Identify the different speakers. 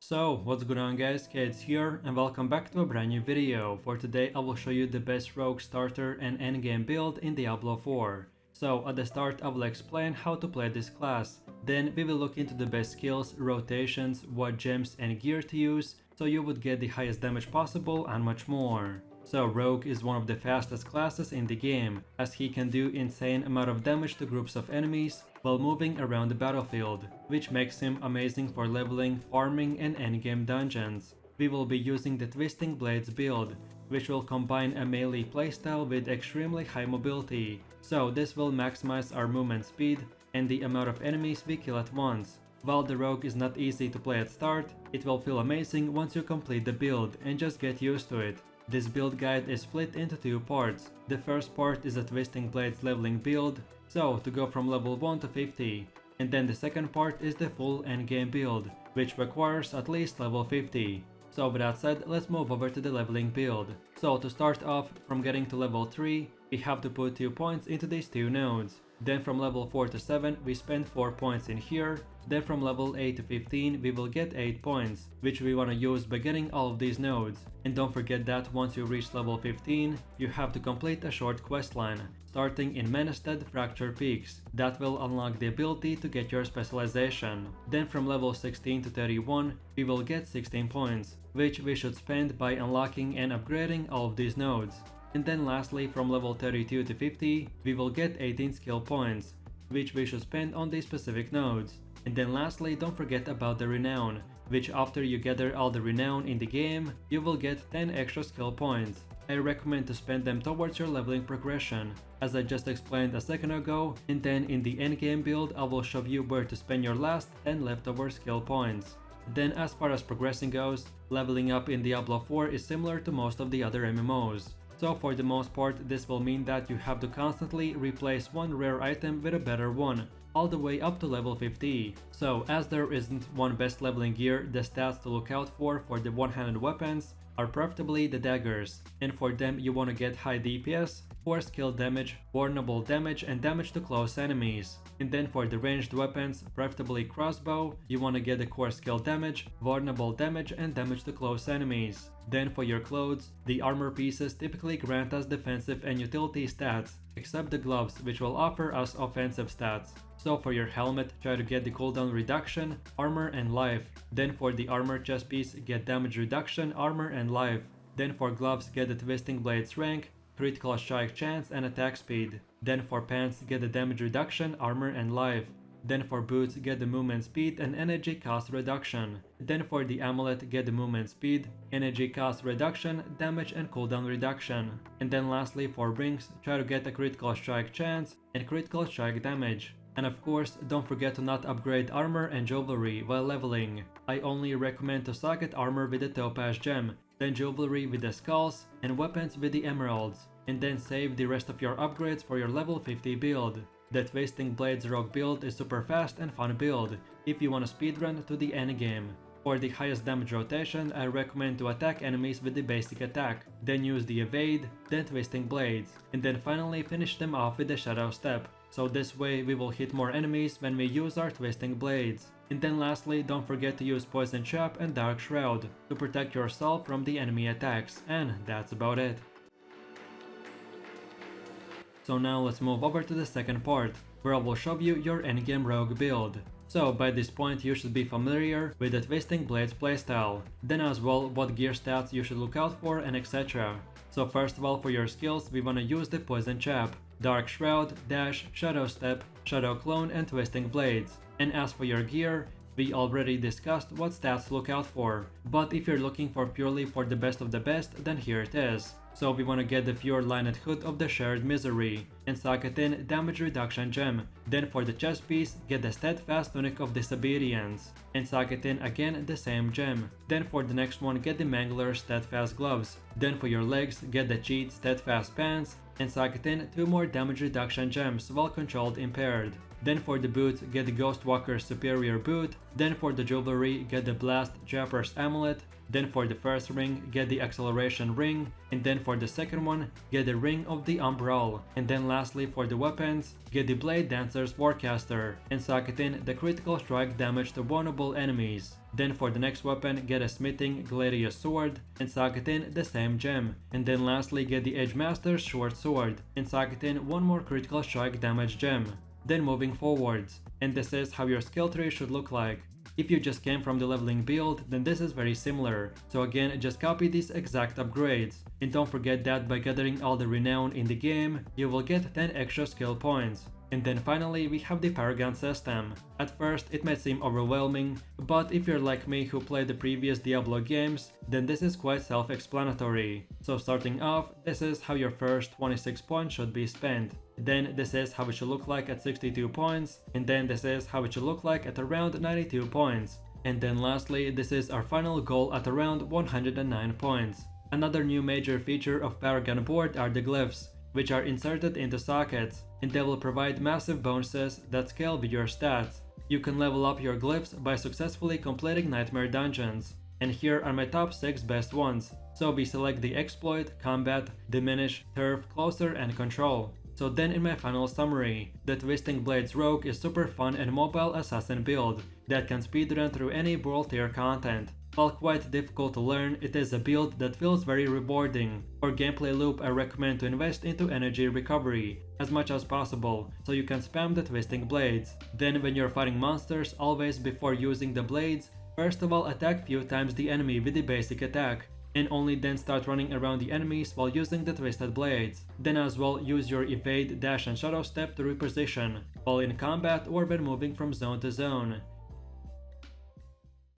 Speaker 1: So, what's going on guys, Kids here and welcome back to a brand new video. For today I will show you the best rogue starter and endgame build in Diablo 4. So at the start I will explain how to play this class, then we will look into the best skills, rotations, what gems and gear to use, so you would get the highest damage possible and much more. So Rogue is one of the fastest classes in the game, as he can do insane amount of damage to groups of enemies while moving around the battlefield, which makes him amazing for leveling, farming and endgame dungeons. We will be using the Twisting Blades build, which will combine a melee playstyle with extremely high mobility, so this will maximize our movement speed and the amount of enemies we kill at once. While the rogue is not easy to play at start, it will feel amazing once you complete the build and just get used to it. This build guide is split into two parts. The first part is a Twisting Blades leveling build, so to go from level 1 to 50, and then the second part is the full endgame build, which requires at least level 50. So with that said, let's move over to the leveling build. So to start off, from getting to level 3, we have to put 2 points into these two nodes. Then from level 4 to 7 we spend 4 points in here, then from level 8 to 15 we will get 8 points, which we wanna use by getting all of these nodes. And don't forget that once you reach level 15, you have to complete a short questline, starting in Menestead Fracture Peaks, that will unlock the ability to get your specialization. Then from level 16 to 31 we will get 16 points, which we should spend by unlocking and upgrading all of these nodes. And then lastly, from level 32 to 50, we will get 18 skill points, which we should spend on these specific nodes. And then lastly, don't forget about the renown, which after you gather all the renown in the game, you will get 10 extra skill points. I recommend to spend them towards your leveling progression, as I just explained a second ago, and then in the endgame build I will show you where to spend your last 10 leftover skill points. Then as far as progressing goes, leveling up in Diablo 4 is similar to most of the other MMOs. So for the most part, this will mean that you have to constantly replace one rare item with a better one, all the way up to level 50. So as there isn't one best leveling gear, the stats to look out for the one-handed weapons are preferably the daggers, and for them you want to get high DPS, core skill damage, vulnerable damage and damage to close enemies. And then for the ranged weapons, preferably crossbow, you want to get the core skill damage, vulnerable damage and damage to close enemies. Then for your clothes, the armor pieces typically grant us defensive and utility stats, except the gloves which will offer us offensive stats. So for your helmet, try to get the cooldown reduction, armor and life. Then for the armor chest piece, get damage reduction, armor and life. Then for gloves, get the Twisting Blades rank, critical strike chance and attack speed. Then for pants, get the damage reduction, armor and life. Then for boots, get the movement speed and energy cost reduction. Then for the amulet, get the movement speed, energy cost reduction, damage and cooldown reduction. And then lastly for rings, try to get a critical strike chance and critical strike damage. And of course, don't forget to not upgrade armor and jewelry while leveling. I only recommend to socket armor with the topaz gem, then jewelry with the skulls, and weapons with the emeralds, and then save the rest of your upgrades for your level 50 build. The Twisting Blades rogue build is super fast and fun build, if you want to speedrun to the endgame. For the highest damage rotation, I recommend to attack enemies with the basic attack, then use the evade, then Twisting Blades, and then finally finish them off with the shadow step. So this way we will hit more enemies when we use our Twisting Blades. And then lastly, don't forget to use Poison Trap and Dark Shroud to protect yourself from the enemy attacks, and that's about it. So now let's move over to the second part, where I will show you your endgame rogue build. So by this point you should be familiar with the Twisting Blades playstyle, then as well what gear stats you should look out for and etc. So first of all, for your skills we wanna use the Poison Trap, Dark Shroud, Dash, Shadow Step, Shadow Clone and Twisting Blades. And as for your gear, we already discussed what stats to look out for, but if you're looking for purely for the best of the best, then here it is. So we wanna get the Pure Lined Hood of the Shared Misery, and socket in Damage Reduction gem. Then for the chest piece, get the Steadfast Tunic of Disobedience, and socket in again the same gem. Then for the next one, get the Mangler Steadfast Gloves. Then for your legs, get the Cheat Steadfast Pants, and socket in 2 more damage reduction gems while controlled impaired. Then for the boot, get the Ghostwalker's Superior Boot. Then for the jewelry, get the Blast Trapper's Amulet. Then for the first ring, get the Acceleration Ring, and then for the second one, get the Ring of the Umbral. And then lastly for the weapons, get the Blade Dancer's Warcaster, and socket in the critical strike damage to vulnerable enemies. Then for the next weapon, get a smithing gladius sword and socket in the same gem. And then lastly get the edge master's short sword and socket in one more critical strike damage gem. Then moving forwards, and this is how your skill tree should look like. If you just came from the leveling build, then this is very similar. So again, just copy these exact upgrades. And don't forget that by gathering all the renown in the game, you will get 10 extra skill points. And then finally we have the paragon system. At first it might seem overwhelming, but if you're like me who played the previous Diablo games, then this is quite self-explanatory. So starting off, this is how your first 26 points should be spent. Then this is how it should look like at 62 points, and then this is how it should look like at around 92 points. And then lastly, this is our final goal at around 109 points. Another new major feature of Paragon board are the glyphs, which are inserted into sockets, and they will provide massive bonuses that scale with your stats. You can level up your glyphs by successfully completing nightmare dungeons. And here are my top 6 best ones. So we select the exploit, combat, diminish, turf, closer and control. So then in my final summary, the Twisting Blades Rogue is super fun and mobile assassin build that can speedrun through any world tier content. While quite difficult to learn, it is a build that feels very rewarding. For gameplay loop, I recommend to invest into energy recovery as much as possible, so you can spam the Twisting Blades. Then when you're fighting monsters, always before using the blades, first of all attack few times the enemy with the basic attack, and only then start running around the enemies while using the Twisted Blades. Then as well use your evade, dash and shadow step to reposition, while in combat or when moving from zone to zone.